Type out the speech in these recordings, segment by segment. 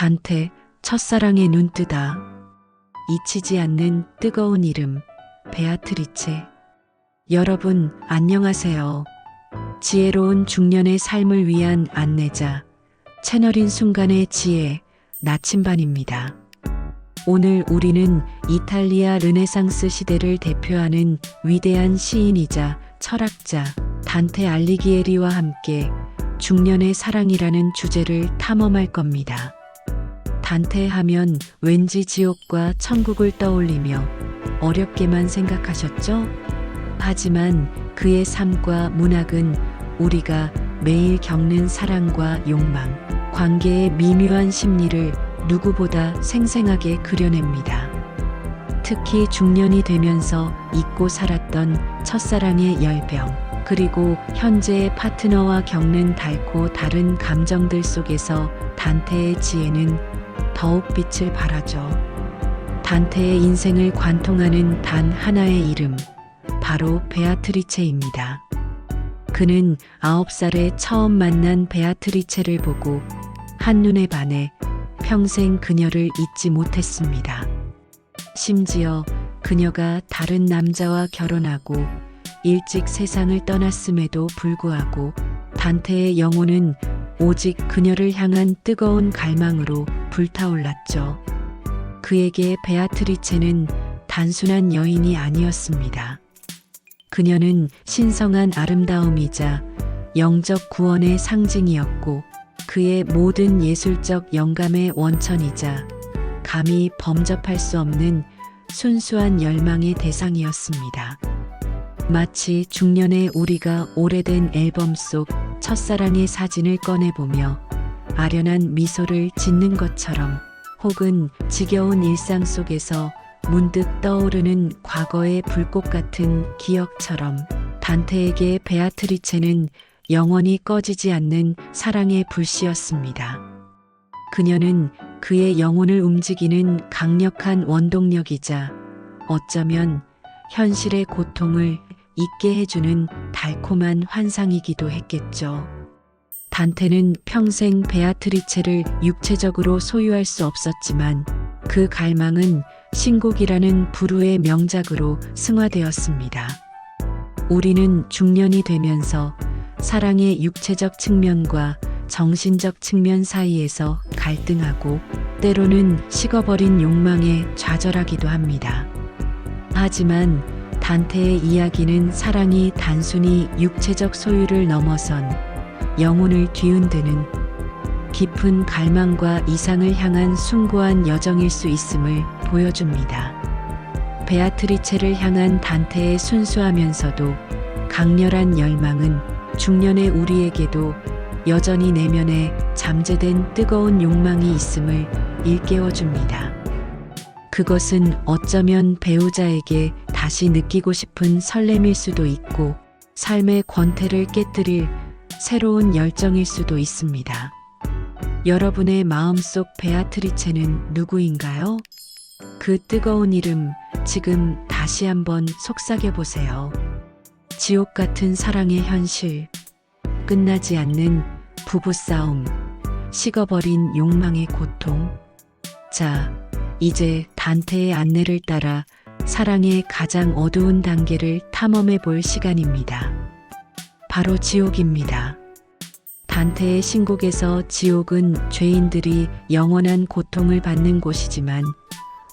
단테, 첫사랑의 눈뜨다. 잊히지 않는 뜨거운 이름, 베아트리체. 여러분, 안녕하세요. 지혜로운 중년의 삶을 위한 안내자, 채널인 순간의 지혜, 나침반입니다. 오늘 우리는 이탈리아 르네상스 시대를 대표하는 위대한 시인이자 철학자 단테 알리기에리와 함께 중년의 사랑이라는 주제를 탐험할 겁니다. 단테 하면 왠지 지옥과 천국을 떠올리며 어렵게만 생각하셨죠? 하지만 그의 삶과 문학은 우리가 매일 겪는 사랑과 욕망, 관계의 미묘한 심리를 누구보다 생생하게 그려냅니다. 특히 중년이 되면서 잊고 살았던 첫사랑의 열병, 그리고 현재의 파트너와 겪는 달고 다른 감정들 속에서 단테의 지혜는 더욱 빛을 발하죠. 단테의 인생을 관통하는 단 하나의 이름, 바로 베아트리체입니다. 그는 9살에 처음 만난 베아트리체를 보고 한눈에 반해 평생 그녀를 잊지 못했습니다. 심지어 그녀가 다른 남자와 결혼하고 일찍 세상을 떠났음에도 불구하고 단테의 영혼은 오직 그녀를 향한 뜨거운 갈망으로 불타올랐죠. 그에게 베아트리체는 단순한 여인이 아니었습니다. 그녀는 신성한 아름다움이자 영적 구원의 상징이었고 그의 모든 예술적 영감의 원천이자 감히 범접할 수 없는 순수한 열망의 대상이었습니다. 마치 중년의 우리가 오래된 앨범 속 첫사랑의 사진을 꺼내보며 아련한 미소를 짓는 것처럼, 혹은 지겨운 일상 속에서 문득 떠오르는 과거의 불꽃 같은 기억처럼 단테에게 베아트리체는 영원히 꺼지지 않는 사랑의 불씨였습니다. 그녀는 그의 영혼을 움직이는 강력한 원동력이자 어쩌면 현실의 고통을 잊게 해주는 달콤한 환상이기도 했겠죠. 단테는 평생 베아트리체를 육체적으로 소유할 수 없었지만 그 갈망은 신곡이라는 부르의 명작으로 승화되었습니다. 우리는 중년이 되면서 사랑의 육체적 측면과 정신적 측면 사이에서 갈등하고 때로는 식어버린 욕망에 좌절하기도 합니다. 하지만 단테의 이야기는 사랑이 단순히 육체적 소유를 넘어선 영혼을 뒤흔드는 깊은 갈망과 이상을 향한 숭고한 여정일 수 있음을 보여줍니다. 베아트리체를 향한 단테의 순수하면서도 강렬한 열망은 중년의 우리에게도 여전히 내면에 잠재된 뜨거운 욕망이 있음을 일깨워줍니다. 그것은 어쩌면 배우자에게 다시 느끼고 싶은 설렘일 수도 있고 삶의 권태를 깨뜨릴 새로운 열정일 수도 있습니다. 여러분의 마음속 베아트리체는 누구인가요? 그 뜨거운 이름 지금 다시 한번 속삭여 보세요. 지옥 같은 사랑의 현실, 끝나지 않는 부부싸움, 식어버린 욕망의 고통. 자, 이제 단테의 안내를 따라 사랑의 가장 어두운 단계를 탐험해 볼 시간입니다. 바로 지옥입니다. 단테의 신곡에서 지옥은 죄인들이 영원한 고통을 받는 곳이지만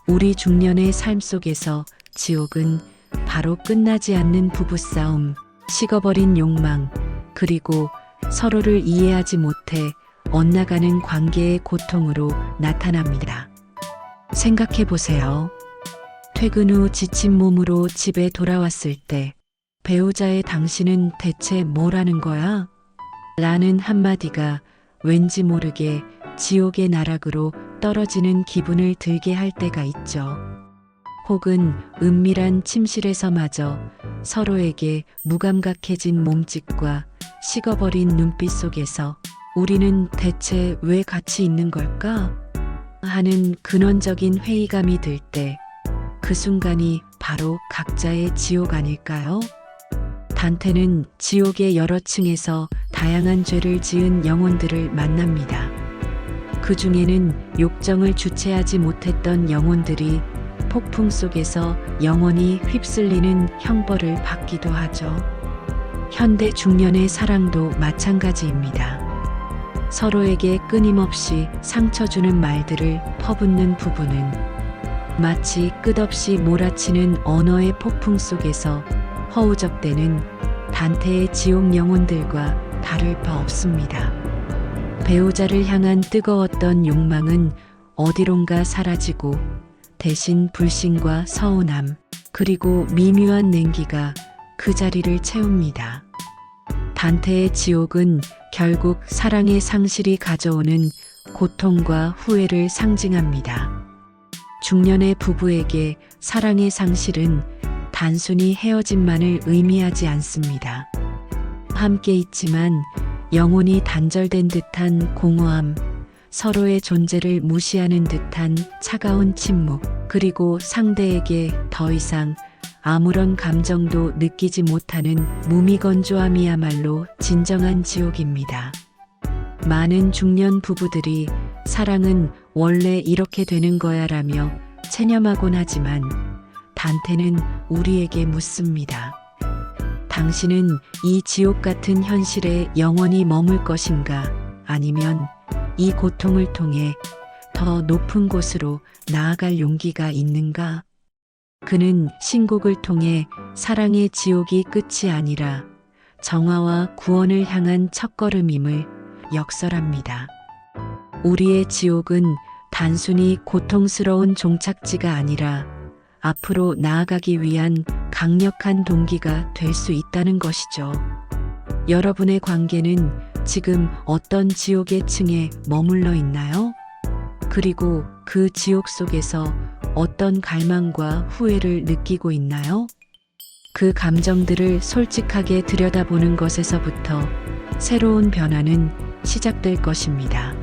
우리 중년의 삶 속에서 지옥은 바로 끝나지 않는 부부싸움, 식어버린 욕망, 그리고 서로를 이해하지 못해 엇나가는 관계의 고통으로 나타납니다. 생각해 보세요. 퇴근 후 지친 몸으로 집에 돌아왔을 때 배우자의 당신은 대체 뭘 하는 거야? 라는 한마디가 왠지 모르게 지옥의 나락으로 떨어지는 기분을 들게 할 때가 있죠. 혹은 은밀한 침실에서마저 서로에게 무감각해진 몸짓과 식어버린 눈빛 속에서 우리는 대체 왜 같이 있는 걸까? 하는 근원적인 회의감이 들 때 그 순간이 바로 각자의 지옥 아닐까요? 단테는 지옥의 여러 층에서 다양한 죄를 지은 영혼들을 만납니다. 그 중에는 욕정을 주체하지 못했던 영혼들이 폭풍 속에서 영원히 휩쓸리는 형벌을 받기도 하죠. 현대 중년의 사랑도 마찬가지입니다. 서로에게 끊임없이 상처 주는 말들을 퍼붓는 부부는 마치 끝없이 몰아치는 언어의 폭풍 속에서 허우적대는 단테의 지옥 영혼들과 다를 바 없습니다. 배우자를 향한 뜨거웠던 욕망은 어디론가 사라지고 대신 불신과 서운함, 그리고 미묘한 냉기가 그 자리를 채웁니다. 단테의 지옥은 결국 사랑의 상실이 가져오는 고통과 후회를 상징합니다. 중년의 부부에게 사랑의 상실은 단순히 헤어짐만을 의미하지 않습니다. 함께 있지만 영혼이 단절된 듯한 공허함, 서로의 존재를 무시하는 듯한 차가운 침묵, 그리고 상대에게 더 이상 아무런 감정도 느끼지 못하는 무미건조함이야말로 진정한 지옥입니다. 많은 중년 부부들이 사랑은 원래 이렇게 되는 거야 라며 체념하곤 하지만 단테는 우리에게 묻습니다. 당신은 이 지옥 같은 현실에 영원히 머물 것인가? 아니면 이 고통을 통해 더 높은 곳으로 나아갈 용기가 있는가? 그는 신곡을 통해 사랑의 지옥이 끝이 아니라 정화와 구원을 향한 첫걸음임을 역설합니다. 우리의 지옥은 단순히 고통스러운 종착지가 아니라 앞으로 나아가기 위한 강력한 동기가 될 수 있다는 것이죠. 여러분의 관계는 지금 어떤 지옥의 층에 머물러 있나요? 그리고 그 지옥 속에서 어떤 갈망과 후회를 느끼고 있나요? 그 감정들을 솔직하게 들여다보는 것에서부터 새로운 변화는 시작될 것입니다.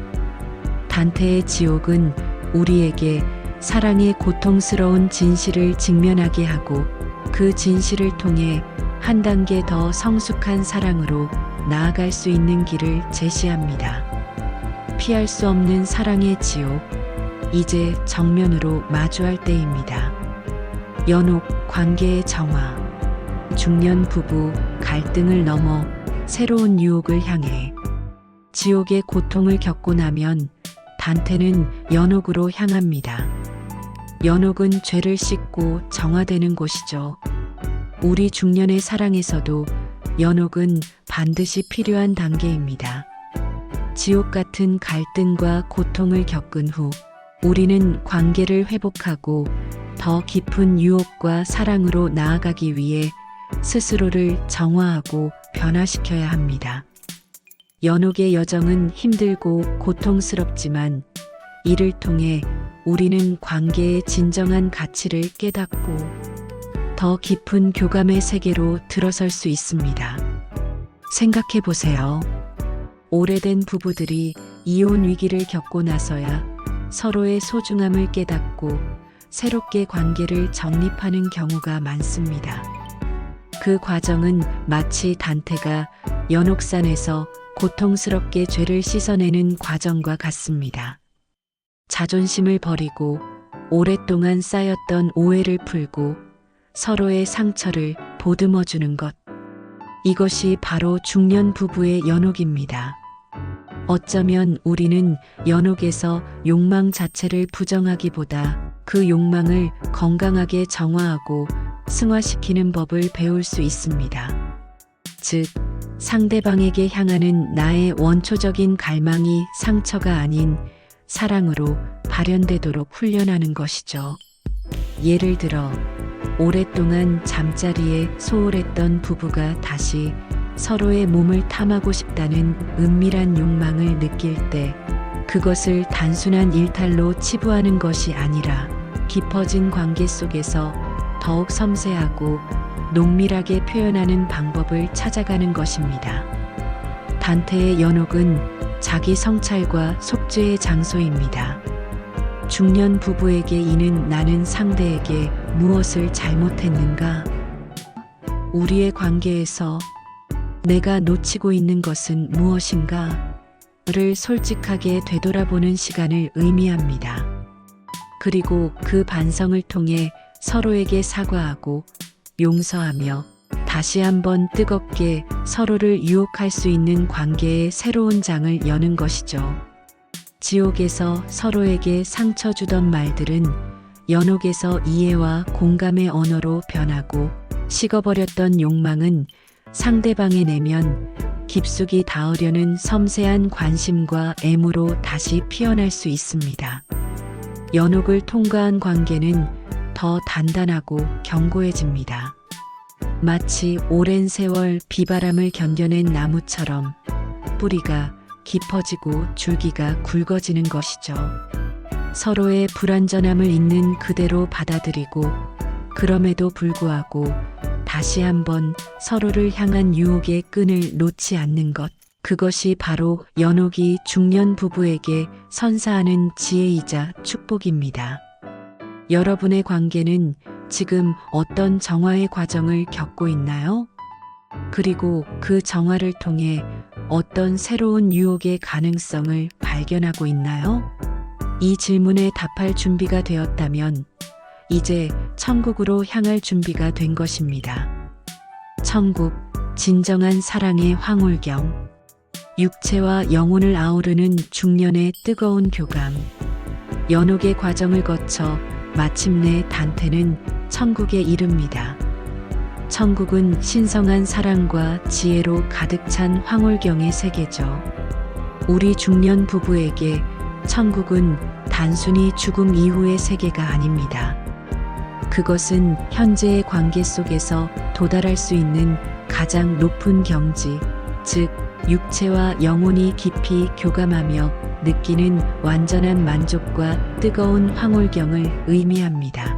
단테의 지옥은 우리에게 사랑의 고통스러운 진실을 직면하게 하고 그 진실을 통해 한 단계 더 성숙한 사랑으로 나아갈 수 있는 길을 제시합니다. 피할 수 없는 사랑의 지옥, 이제 정면으로 마주할 때입니다. 연옥 관계의 정화, 중년 부부 갈등을 넘어 새로운 유혹을 향해 지옥의 고통을 겪고 나면 단테는 연옥으로 향합니다. 연옥은 죄를 씻고 정화되는 곳이죠. 우리 중년의 사랑에서도 연옥은 반드시 필요한 단계입니다. 지옥 같은 갈등과 고통을 겪은 후 우리는 관계를 회복하고 더 깊은 유혹과 사랑으로 나아가기 위해 스스로를 정화하고 변화시켜야 합니다. 연옥의 여정은 힘들고 고통스럽지만 이를 통해 우리는 관계의 진정한 가치를 깨닫고 더 깊은 교감의 세계로 들어설 수 있습니다. 생각해 보세요. 오래된 부부들이 이혼 위기를 겪고 나서야 서로의 소중함을 깨닫고 새롭게 관계를 정립하는 경우가 많습니다. 그 과정은 마치 단테가 연옥산에서 고통스럽게 죄를 씻어내는 과정과 같습니다. 자존심을 버리고 오랫동안 쌓였던 오해를 풀고 서로의 상처를 보듬어주는 것. 이것이 바로 중년 부부의 연옥입니다. 어쩌면 우리는 연옥에서 욕망 자체를 부정하기보다 그 욕망을 건강하게 정화하고 승화시키는 법을 배울 수 있습니다. 즉, 상대방에게 향하는 나의 원초적인 갈망이 상처가 아닌 사랑으로 발현되도록 훈련하는 것이죠. 예를 들어, 오랫동안 잠자리에 소홀했던 부부가 다시 서로의 몸을 탐하고 싶다는 은밀한 욕망을 느낄 때 그것을 단순한 일탈로 치부하는 것이 아니라 깊어진 관계 속에서 더욱 섬세하고 농밀하게 표현하는 방법을 찾아가는 것입니다. 단테의 연옥은 자기 성찰과 속죄의 장소입니다. 중년 부부에게 이는 나는 상대에게 무엇을 잘못했는가? 우리의 관계에서 내가 놓치고 있는 것은 무엇인가? 를 솔직하게 되돌아보는 시간을 의미합니다. 그리고 그 반성을 통해 서로에게 사과하고 용서하며 다시 한번 뜨겁게 서로를 유혹할 수 있는 관계의 새로운 장을 여는 것이죠. 지옥에서 서로에게 상처 주던 말들은 연옥에서 이해와 공감의 언어로 변하고, 식어버렸던 욕망은 상대방의 내면 깊숙이 닿으려는 섬세한 관심과 애무로 다시 피어날 수 있습니다. 연옥을 통과한 관계는 더 단단하고 견고해집니다. 마치 오랜 세월 비바람을 견뎌낸 나무처럼 뿌리가 깊어지고 줄기가 굵어지는 것이죠. 서로의 불완전함을 있는 그대로 받아들이고, 그럼에도 불구하고 다시 한번 서로를 향한 유혹의 끈을 놓지 않는 것, 그것이 바로 연옥이 중년 부부에게 선사하는 지혜이자 축복입니다. 여러분의 관계는 지금 어떤 정화의 과정을 겪고 있나요? 그리고 그 정화를 통해 어떤 새로운 유혹의 가능성을 발견하고 있나요? 이 질문에 답할 준비가 되었다면 이제 천국으로 향할 준비가 된 것입니다. 천국, 진정한 사랑의 황홀경. 육체와 영혼을 아우르는 중년의 뜨거운 교감. 연옥의 과정을 거쳐 마침내 단테는 천국에 이릅니다. 천국은 신성한 사랑과 지혜로 가득 찬 황홀경의 세계죠. 우리 중년 부부에게 천국은 단순히 죽음 이후의 세계가 아닙니다. 그것은 현재의 관계 속에서 도달할 수 있는 가장 높은 경지, 즉 육체와 영혼이 깊이 교감하며 느끼는 완전한 만족과 뜨거운 황홀경을 의미합니다.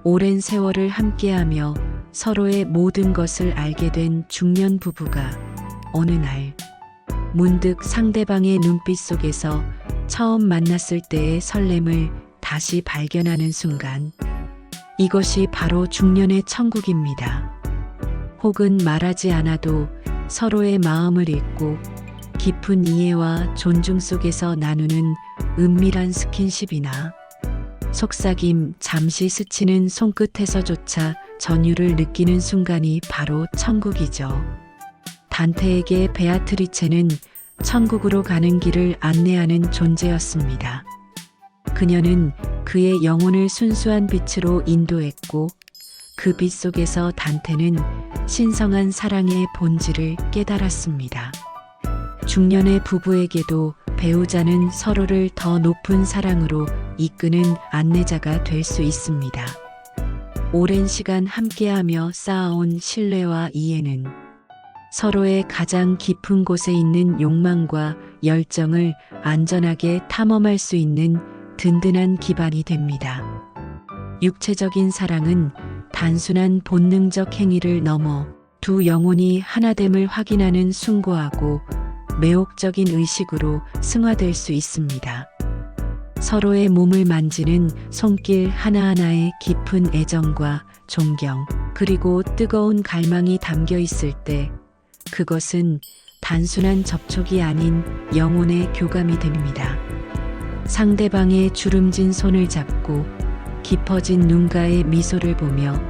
오랜 세월을 함께하며 서로의 모든 것을 알게 된 중년 부부가 어느 날 문득 상대방의 눈빛 속에서 처음 만났을 때의 설렘을 다시 발견하는 순간, 이것이 바로 중년의 천국입니다. 혹은 말하지 않아도 서로의 마음을 읽고 깊은 이해와 존중 속에서 나누는 은밀한 스킨십이나 속삭임, 잠시 스치는 손끝에서조차 전율을 느끼는 순간이 바로 천국이죠. 단테에게 베아트리체는 천국으로 가는 길을 안내하는 존재였습니다. 그녀는 그의 영혼을 순수한 빛으로 인도했고, 그 빛 속에서 단테는 신성한 사랑의 본질을 깨달았습니다. 중년의 부부에게도 배우자는 서로를 더 높은 사랑으로 이끄는 안내자가 될 수 있습니다. 오랜 시간 함께하며 쌓아온 신뢰와 이해는 서로의 가장 깊은 곳에 있는 욕망과 열정을 안전하게 탐험할 수 있는 든든한 기반이 됩니다. 육체적인 사랑은 단순한 본능적 행위를 넘어 두 영혼이 하나됨을 확인하는 숭고하고 매혹적인 의식으로 승화될 수 있습니다. 서로의 몸을 만지는 손길 하나하나에 깊은 애정과 존경, 그리고 뜨거운 갈망이 담겨 있을 때 그것은 단순한 접촉이 아닌 영혼의 교감이 됩니다. 상대방의 주름진 손을 잡고 깊어진 눈가의 미소를 보며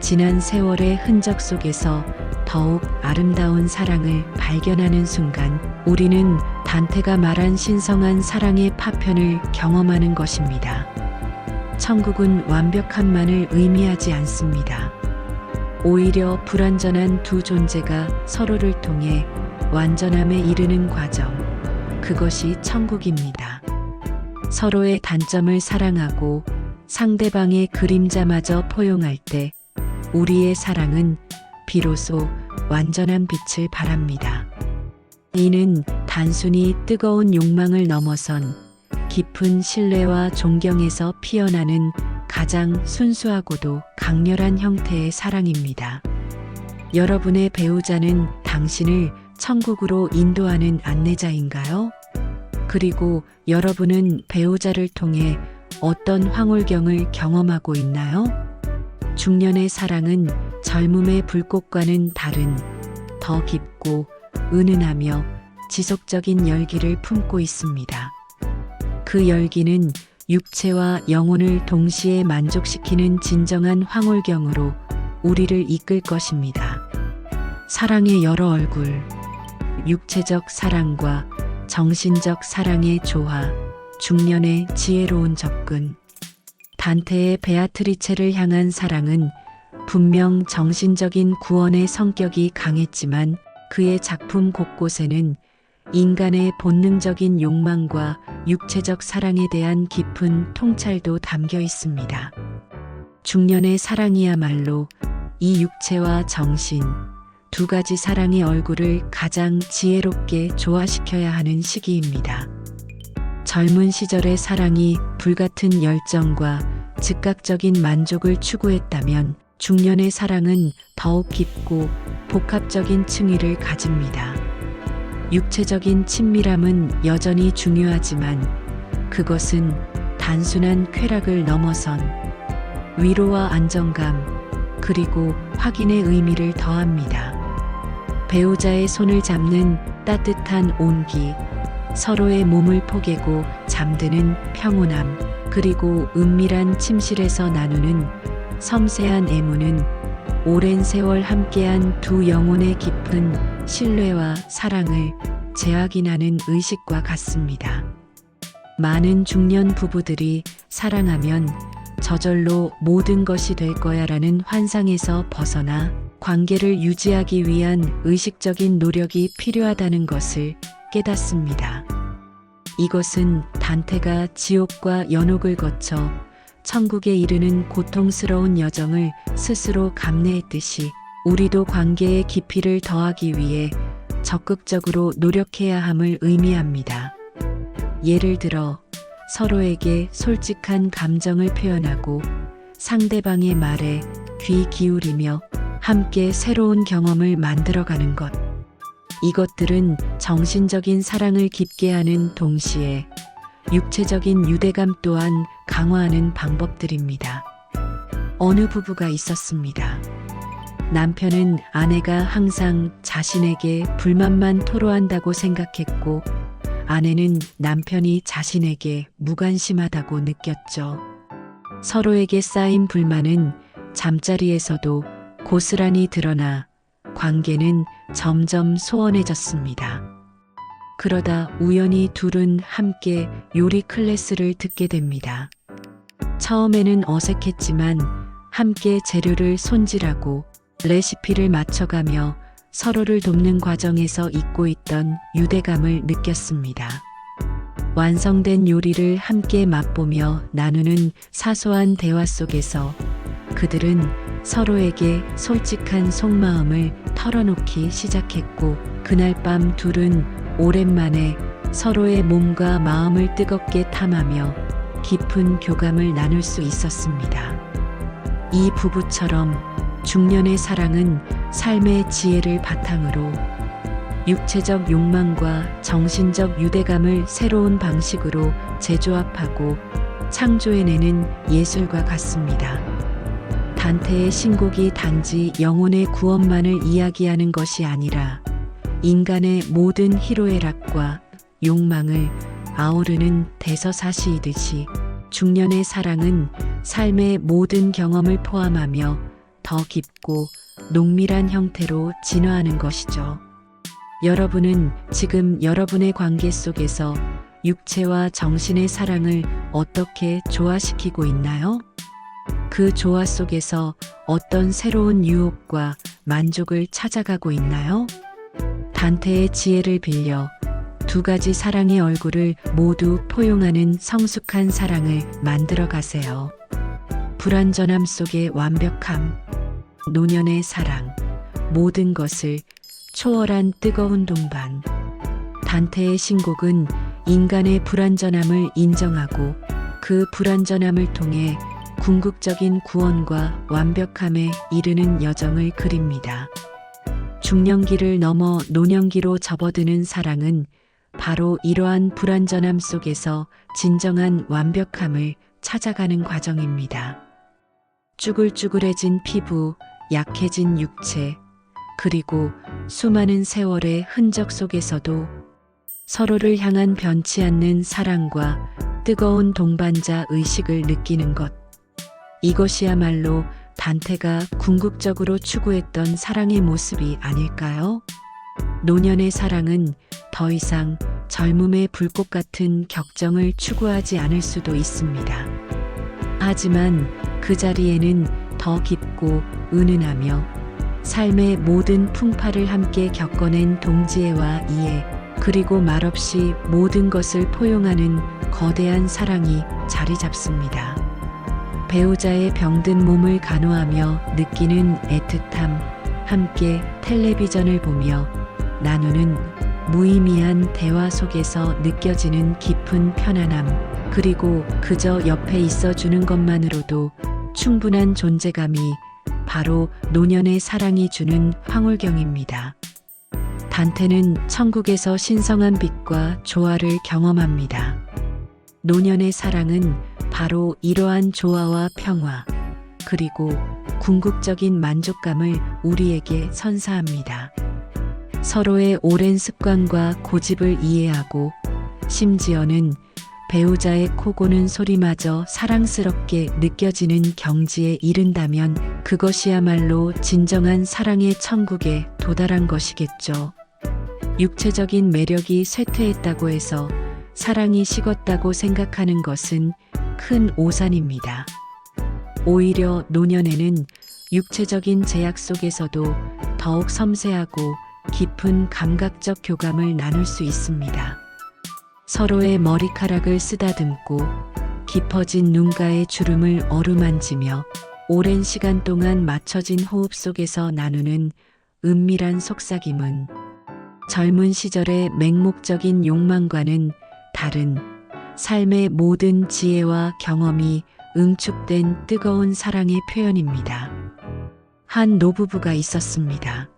지난 세월의 흔적 속에서 더욱 아름다운 사랑을 발견하는 순간, 우리는 단테가 말한 신성한 사랑의 파편을 경험하는 것입니다. 천국은 완벽함만을 의미하지 않습니다. 오히려 불완전한 두 존재가 서로를 통해 완전함에 이르는 과정, 그것이 천국입니다. 서로의 단점을 사랑하고 상대방의 그림자마저 포용할 때 우리의 사랑은 비로소 완전한 빛을 발합니다. 이는 단순히 뜨거운 욕망을 넘어선 깊은 신뢰와 존경에서 피어나는 가장 순수하고도 강렬한 형태의 사랑입니다. 여러분의 배우자는 당신을 천국으로 인도하는 안내자인가요? 그리고 여러분은 배우자를 통해 어떤 황홀경을 경험하고 있나요? 중년의 사랑은 젊음의 불꽃과는 다른 더 깊고 은은하며 지속적인 열기를 품고 있습니다. 그 열기는 육체와 영혼을 동시에 만족시키는 진정한 황홀경으로 우리를 이끌 것입니다. 사랑의 여러 얼굴, 육체적 사랑과 정신적 사랑의 조화, 중년의 지혜로운 접근. 단테의 베아트리체를 향한 사랑은 분명 정신적인 구원의 성격이 강했지만 그의 작품 곳곳에는 인간의 본능적인 욕망과 육체적 사랑에 대한 깊은 통찰도 담겨 있습니다. 중년의 사랑이야말로 이 육체와 정신, 두 가지 사랑의 얼굴을 가장 지혜롭게 조화시켜야 하는 시기입니다. 젊은 시절의 사랑이 불같은 열정과 즉각적인 만족을 추구했다면 중년의 사랑은 더욱 깊고 복합적인 층위를 가집니다. 육체적인 친밀함은 여전히 중요하지만 그것은 단순한 쾌락을 넘어선 위로와 안정감 그리고 확인의 의미를 더합니다. 배우자의 손을 잡는 따뜻한 온기, 서로의 몸을 포개고 잠드는 평온함, 그리고 은밀한 침실에서 나누는 섬세한 애무는 오랜 세월 함께한 두 영혼의 깊은 신뢰와 사랑을 재확인하는 의식과 같습니다. 많은 중년 부부들이 사랑하면 저절로 모든 것이 될 거야라는 환상에서 벗어나 관계를 유지하기 위한 의식적인 노력이 필요하다는 것을 깨닫습니다. 이것은 단테가 지옥과 연옥을 거쳐 천국에 이르는 고통스러운 여정을 스스로 감내했듯이 우리도 관계의 깊이를 더하기 위해 적극적으로 노력해야 함을 의미합니다. 예를 들어 서로에게 솔직한 감정을 표현하고 상대방의 말에 귀 기울이며 함께 새로운 경험을 만들어가는 것. 이것들은 정신적인 사랑을 깊게 하는 동시에 육체적인 유대감 또한 강화하는 방법들입니다. 어느 부부가 있었습니다. 남편은 아내가 항상 자신에게 불만만 토로한다고 생각했고 아내는 남편이 자신에게 무관심하다고 느꼈죠. 서로에게 쌓인 불만은 잠자리에서도 고스란히 드러나 관계는 점점 소원해졌습니다. 그러다 우연히 둘은 함께 요리 클래스를 듣게 됩니다. 처음에는 어색했지만 함께 재료를 손질하고 레시피를 맞춰가며 서로를 돕는 과정에서 잊고 있던 유대감을 느꼈습니다. 완성된 요리를 함께 맛보며 나누는 사소한 대화 속에서 그들은 서로에게 솔직한 속마음을 털어놓기 시작했고 그날 밤 둘은 오랜만에 서로의 몸과 마음을 뜨겁게 탐하며 깊은 교감을 나눌 수 있었습니다. 이 부부처럼 중년의 사랑은 삶의 지혜를 바탕으로 육체적 욕망과 정신적 유대감을 새로운 방식으로 재조합하고 창조해내는 예술과 같습니다. 단테의 신곡이 단지 영혼의 구원만을 이야기하는 것이 아니라 인간의 모든 희로애락과 욕망을 아우르는 대서사시이듯이 중년의 사랑은 삶의 모든 경험을 포함하며 더 깊고 농밀한 형태로 진화하는 것이죠. 여러분은 지금 여러분의 관계 속에서 육체와 정신의 사랑을 어떻게 조화시키고 있나요? 그 조화 속에서 어떤 새로운 유혹과 만족을 찾아가고 있나요? 단테의 지혜를 빌려 두 가지 사랑의 얼굴을 모두 포용하는 성숙한 사랑을 만들어 가세요. 불완전함 속의 완벽함, 노년의 사랑, 모든 것을 초월한 뜨거운 동반. 단테의 신곡은 인간의 불완전함을 인정하고 그 불완전함을 통해 궁극적인 구원과 완벽함에 이르는 여정을 그립니다. 중년기를 넘어 노년기로 접어드는 사랑은 바로 이러한 불완전함 속에서 진정한 완벽함을 찾아가는 과정입니다. 쭈글쭈글해진 피부, 약해진 육체, 그리고 수많은 세월의 흔적 속에서도 서로를 향한 변치 않는 사랑과 뜨거운 동반자 의식을 느끼는 것. 이것이야말로 단테가 궁극적으로 추구했던 사랑의 모습이 아닐까요? 노년의 사랑은 더 이상 젊음의 불꽃 같은 격정을 추구하지 않을 수도 있습니다. 하지만 그 자리에는 더 깊고 은은하며 삶의 모든 풍파를 함께 겪어낸 동지애와 이해, 그리고 말없이 모든 것을 포용하는 거대한 사랑이 자리 잡습니다. 배우자의 병든 몸을 간호하며 느끼는 애틋함, 함께 텔레비전을 보며 나누는 무의미한 대화 속에서 느껴지는 깊은 편안함, 그리고 그저 옆에 있어주는 것만으로도 충분한 존재감이 바로 노년의 사랑이 주는 황홀경입니다. 단테는 천국에서 신성한 빛과 조화를 경험합니다. 노년의 사랑은 바로 이러한 조화와 평화, 그리고 궁극적인 만족감을 우리에게 선사합니다. 서로의 오랜 습관과 고집을 이해하고 심지어는 배우자의 코 고는 소리마저 사랑스럽게 느껴지는 경지에 이른다면 그것이야말로 진정한 사랑의 천국에 도달한 것이겠죠. 육체적인 매력이 쇠퇴했다고 해서 사랑이 식었다고 생각하는 것은 큰 오산입니다. 오히려 노년에는 육체적인 제약 속에서도 더욱 섬세하고 깊은 감각적 교감을 나눌 수 있습니다. 서로의 머리카락을 쓰다듬고 깊어진 눈가의 주름을 어루만지며 오랜 시간 동안 맞춰진 호흡 속에서 나누는 은밀한 속삭임은 젊은 시절의 맹목적인 욕망과는 다른 삶의 모든 지혜와 경험이 응축된 뜨거운 사랑의 표현입니다. 한 노부부가 있었습니다.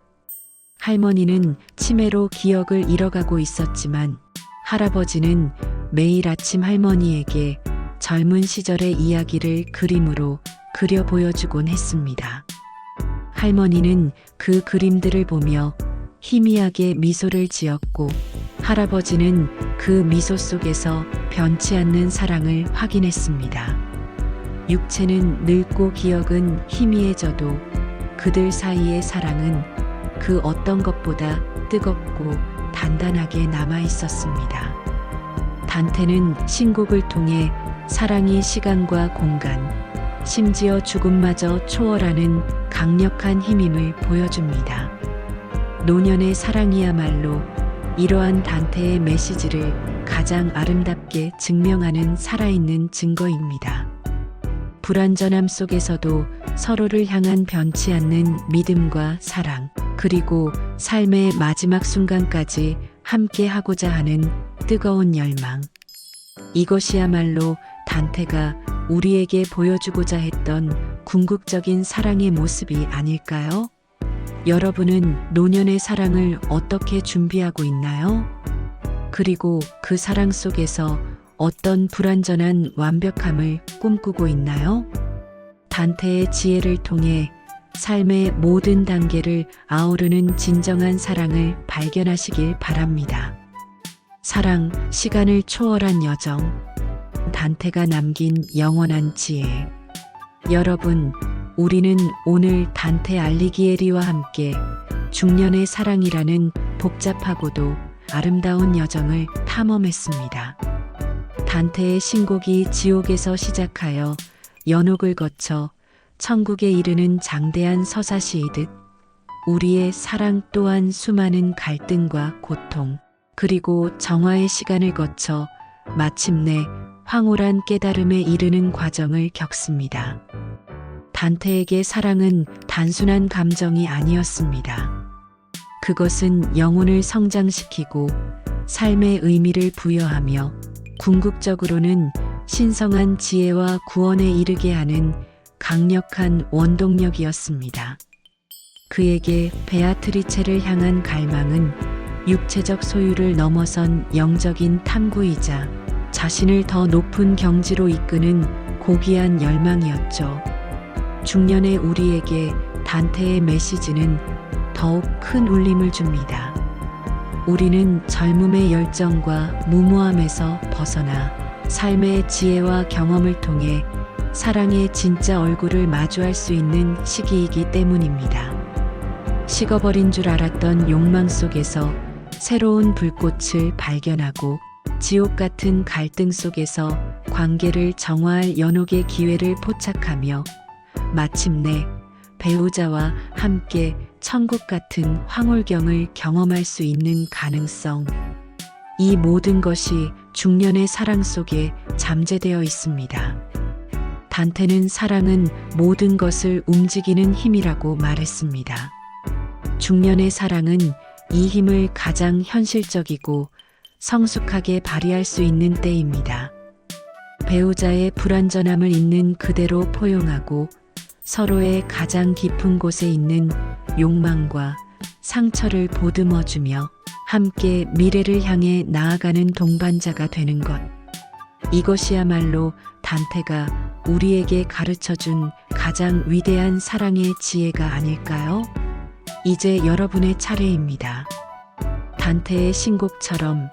할머니는 치매로 기억을 잃어가고 있었지만 할아버지는 매일 아침 할머니에게 젊은 시절의 이야기를 그림으로 그려 보여주곤 했습니다. 할머니는 그 그림들을 보며 희미하게 미소를 지었고 할아버지는 그 미소 속에서 변치 않는 사랑을 확인했습니다. 육체는 늙고 기억은 희미해져도 그들 사이의 사랑은 그 어떤 것보다 뜨겁고 단단하게 남아 있었습니다. 단테는 신곡을 통해 사랑이 시간과 공간, 심지어 죽음마저 초월하는 강력한 힘임을 보여줍니다. 노년의 사랑이야말로 이러한 단테의 메시지를 가장 아름답게 증명하는 살아있는 증거입니다. 불완전함 속에서도 서로를 향한 변치 않는 믿음과 사랑, 그리고 삶의 마지막 순간까지 함께 하고자 하는 뜨거운 열망. 이것이야말로 단테가 우리에게 보여주고자 했던 궁극적인 사랑의 모습이 아닐까요? 여러분은 노년의 사랑을 어떻게 준비하고 있나요? 그리고 그 사랑 속에서 어떤 불완전한 완벽함을 꿈꾸고 있나요? 단테의 지혜를 통해 삶의 모든 단계를 아우르는 진정한 사랑을 발견하시길 바랍니다. 사랑, 시간을 초월한 여정, 단테가 남긴 영원한 지혜. 여러분, 우리는 오늘 단테 알리기에리와 함께 중년의 사랑이라는 복잡하고도 아름다운 여정을 탐험했습니다. 단테의 신곡이 지옥에서 시작하여 연옥을 거쳐 천국에 이르는 장대한 서사시이듯 우리의 사랑 또한 수많은 갈등과 고통, 그리고 정화의 시간을 거쳐 마침내 황홀한 깨달음에 이르는 과정을 겪습니다. 단테에게 사랑은 단순한 감정이 아니었습니다. 그것은 영혼을 성장시키고 삶의 의미를 부여하며 궁극적으로는 신성한 지혜와 구원에 이르게 하는 강력한 원동력이었습니다. 그에게 베아트리체를 향한 갈망은 육체적 소유를 넘어선 영적인 탐구이자 자신을 더 높은 경지로 이끄는 고귀한 열망이었죠. 중년의 우리에게 단테의 메시지는 더욱 큰 울림을 줍니다. 우리는 젊음의 열정과 무모함에서 벗어나 삶의 지혜와 경험을 통해 사랑의 진짜 얼굴을 마주할 수 있는 시기이기 때문입니다. 식어버린 줄 알았던 욕망 속에서 새로운 불꽃을 발견하고 지옥 같은 갈등 속에서 관계를 정화할 연옥의 기회를 포착하며 마침내 배우자와 함께 천국 같은 황홀경을 경험할 수 있는 가능성. 이 모든 것이 중년의 사랑 속에 잠재되어 있습니다. 단테는 사랑은 모든 것을 움직이는 힘이라고 말했습니다. 중년의 사랑은 이 힘을 가장 현실적이고 성숙하게 발휘할 수 있는 때입니다. 배우자의 불완전함을 있는 그대로 포용하고 서로의 가장 깊은 곳에 있는 욕망과 상처를 보듬어주며 함께 미래를 향해 나아가는 동반자가 되는 것. 이것이야말로 단테가 우리에게 가르쳐준 가장 위대한 사랑의 지혜가 아닐까요? 이제 여러분의 차례입니다. 단테의 신곡처럼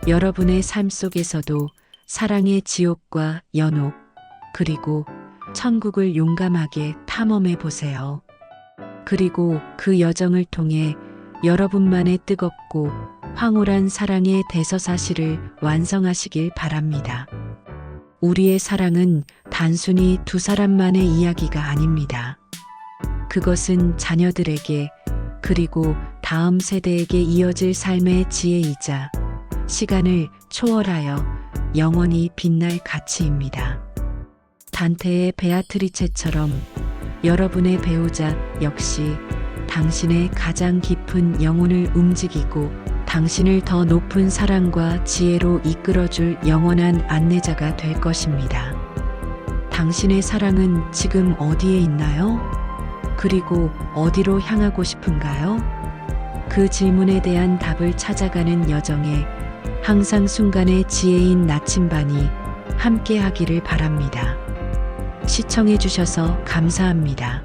여러분의 삶 속에서도 사랑의 지옥과 연옥, 그리고 천국을 용감하게 탐험해 보세요. 그리고 그 여정을 통해 여러분만의 뜨겁고 황홀한 사랑의 대서사시를 완성하시길 바랍니다. 우리의 사랑은 단순히 두 사람만의 이야기가 아닙니다. 그것은 자녀들에게 그리고 다음 세대에게 이어질 삶의 지혜이자 시간을 초월하여 영원히 빛날 가치입니다. 단테의 베아트리체처럼 여러분의 배우자 역시 당신의 가장 깊은 영혼을 움직이고 당신을 더 높은 사랑과 지혜로 이끌어줄 영원한 안내자가 될 것입니다. 당신의 사랑은 지금 어디에 있나요? 그리고 어디로 향하고 싶은가요? 그 질문에 대한 답을 찾아가는 여정에 항상 순간의 지혜인 나침반이 함께 하기를 바랍니다. 시청해 주셔서 감사합니다.